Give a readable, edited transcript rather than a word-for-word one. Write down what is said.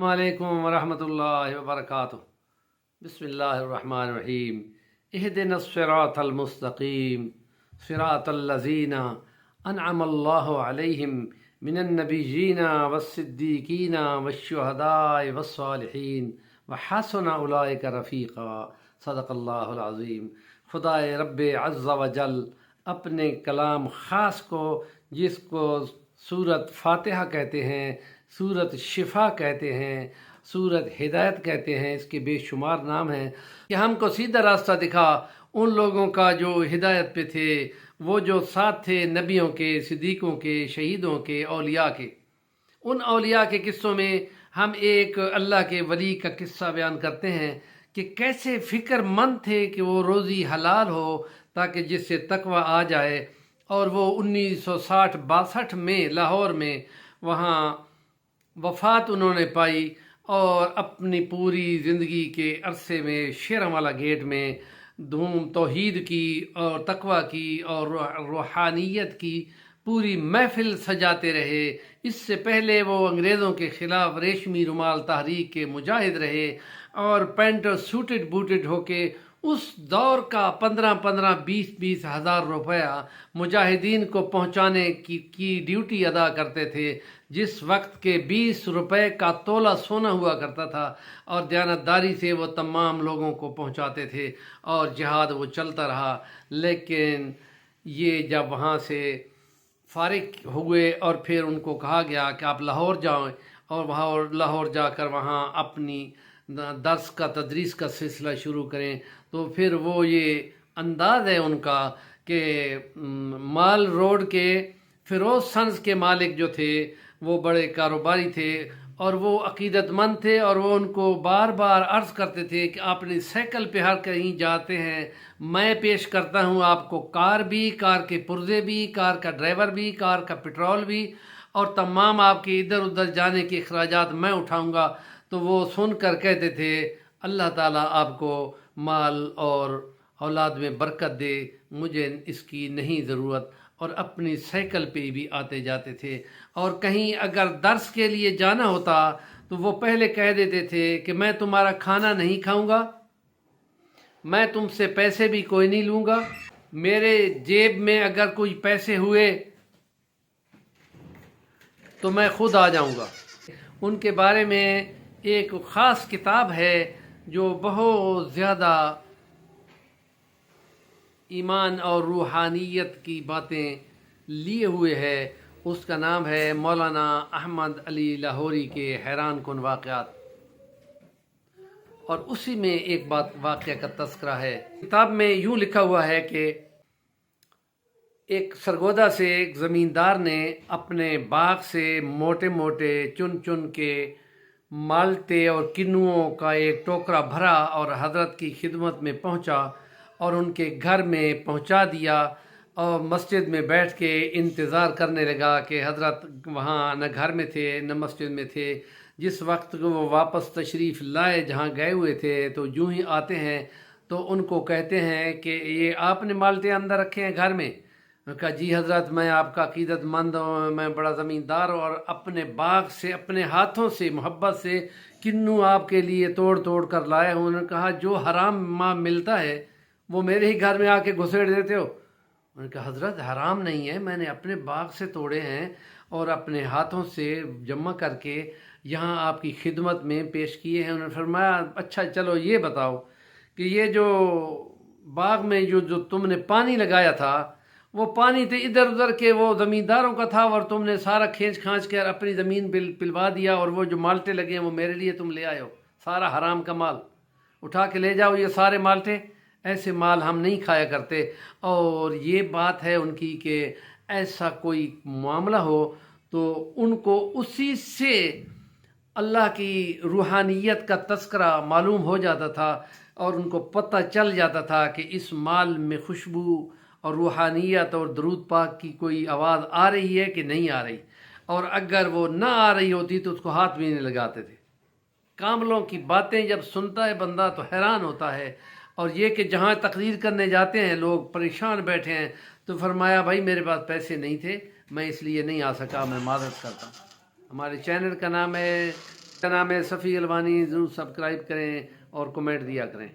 वालेकुम वरहमतुल्लाहि वबरकातुह। बिस्मिल्लाहिर्रहमानिर्रहीम। इहदिनस सिरातल मुस्तकीम सिरातल लज़ीना अनअमल्लाहु अलैहिम मिनन नबिय्यीना वस्सिद्दीकीना वश्शुहदाए वस्सालिहीन व हसुन उलाइका रफ़ीक़ा। सदक़ल्लाहुल अज़ीम। खुदाए रब्बे अज़्ज़ व जल अपने कलाम ख़ास को, जिसको सूरत फ़ातिहा कहते हैं, सूरत शिफा कहते हैं, सूरत हिदायत कहते हैं, इसके बेशुमार नाम हैं, कि हमको सीधा रास्ता दिखा उन लोगों का जो हिदायत पे थे, वो जो साथ थे नबियों के, सिद्दीक़ों के, शहीदों के, औलिया के। उन औलिया के किस्सों में हम एक अल्लाह के वली का किस्सा बयान करते हैं कि कैसे फ़िक्रमंद थे कि वो रोज़ी हलाल हो ताकि जिससे तकवा आ जाए। और वो 1960-62 में लाहौर में वहाँ वफ़ात उन्होंने पाई और अपनी पूरी ज़िंदगी के अरसे में शेरवाला गेट में धूम तौहीद की और तकवा की और रूहानियत की पूरी महफिल सजाते रहे। इससे पहले वो अंग्रेज़ों के ख़िलाफ़ रेशमी रुमाल तहरीक के मुजाहिद रहे और पैंट सूटेड बूटेड होके उस दौर का 15-20 हज़ार रुपया मुजाहिदीन को पहुंचाने की ड्यूटी अदा करते थे। जिस वक्त के 20 रुपए का तोला सोना हुआ करता था और दयानतदारी से वो तमाम लोगों को पहुंचाते थे और जिहाद वो चलता रहा। लेकिन ये जब वहाँ से फारिग हुए और फिर उनको कहा गया कि आप लाहौर जाएं और वहाँ लाहौर जाकर वहाँ अपनी दर्स का तदरीस का सिलसिला शुरू करें, तो फिर वो ये अंदाज़ है उनका कि माल रोड के फ़िरोज़ सन्स के मालिक जो थे वो बड़े कारोबारी थे और वो अकीदतमंद थे और वो उनको बार बार अर्ज़ करते थे कि आपने साइकिल पे हर कहीं जाते हैं, मैं पेश करता हूँ आपको कार भी, कार के पुर्जे भी, कार का ड्राइवर भी, कार का पेट्रोल भी और तमाम आपके इधर उधर जाने के अखराजात मैं उठाऊँगा। तो वो सुनकर कहते थे अल्लाह ताला आपको माल और औलाद में बरकत दे, मुझे इसकी नहीं ज़रूरत। और अपनी साइकिल पे भी आते जाते थे और कहीं अगर दर्स के लिए जाना होता तो वो पहले कह देते थे कि मैं तुम्हारा खाना नहीं खाऊंगा, मैं तुमसे पैसे भी कोई नहीं लूँगा, मेरे जेब में अगर कोई पैसे हुए तो मैं खुद आ जाऊँगा। उनके बारे में एक ख़ास किताब है जो बहुत ज़्यादा ईमान और रूहानियत की बातें लिए हुए है। उसका नाम है मौलाना अहमद अली लाहौरी के हैरान कुन वाक़यात। और उसी में एक वाक़या का तज़किरा है। किताब में यूँ लिखा हुआ है कि एक सरगोदा से एक ज़मींदार ने अपने बाग से मोटे मोटे चुन चुन के माल्टे और किन्नुओं का एक टोकरा भरा और हज़रत की खिदमत में पहुंचा और उनके घर में पहुंचा दिया और मस्जिद में बैठ के इंतज़ार करने लगा कि हज़रत वहाँ न घर में थे न मस्जिद में थे। जिस वक्त को वो वापस तशरीफ़ लाए जहाँ गए हुए थे, तो यूँ ही आते हैं तो उनको कहते हैं कि ये आपने माल्टे अंदर रखे हैं घर में? कहा जी हज़रत, मैं आपका अकीदतमंद हूँ, मैं बड़ा ज़मींदार हूँ और अपने बाग से अपने हाथों से मोहब्बत से किन्नू आपके लिए तोड़ तोड़ कर लाए हूँ। उन्होंने कहा जो हराम माँ मिलता है वो मेरे ही घर में आके घुसेड़ देते हो। उन्होंने कहा हज़रत हराम नहीं है, मैंने अपने बाग से तोड़े हैं और अपने हाथों से जमा करके यहाँ आपकी खिदमत में पेश किए हैं। उन्होंने फरमाया अच्छा चलो ये बताओ कि ये जो बाग में जो तुमने पानी लगाया था वो पानी तो इधर उधर के वो ज़मींदारों का था और तुमने सारा खींच खांच कर अपनी ज़मीन पिलवा दिया, और वो जो माल्टे लगे हैं वो मेरे लिए तुम ले आए हो, सारा हराम का माल उठा के ले जाओ, ये सारे माल्टे, ऐसे माल हम नहीं खाया करते। और ये बात है उनकी कि ऐसा कोई मामला हो तो उनको उसी से अल्लाह की रूहानियत का तज़किरा मालूम हो जाता था और उनको पता चल जाता था कि इस माल में खुशबू और रूहानियत और दरूद पाक की कोई आवाज़ आ रही है कि नहीं आ रही। और अगर वो ना आ रही होती तो उसको हाथ भी नहीं लगाते थे। कामलों की बातें जब सुनता है बंदा तो हैरान होता है। और ये कि जहाँ तकरीर करने जाते हैं लोग परेशान बैठे हैं तो फरमाया भाई मेरे पास पैसे नहीं थे, मैं इसलिए नहीं आ सका, मैं माज़रत करता हूँ। हमारे चैनल का नाम है کا نام ہے صفی الوانی، ضرور سبسکرائب کریں اور کمنٹ دیا کریں۔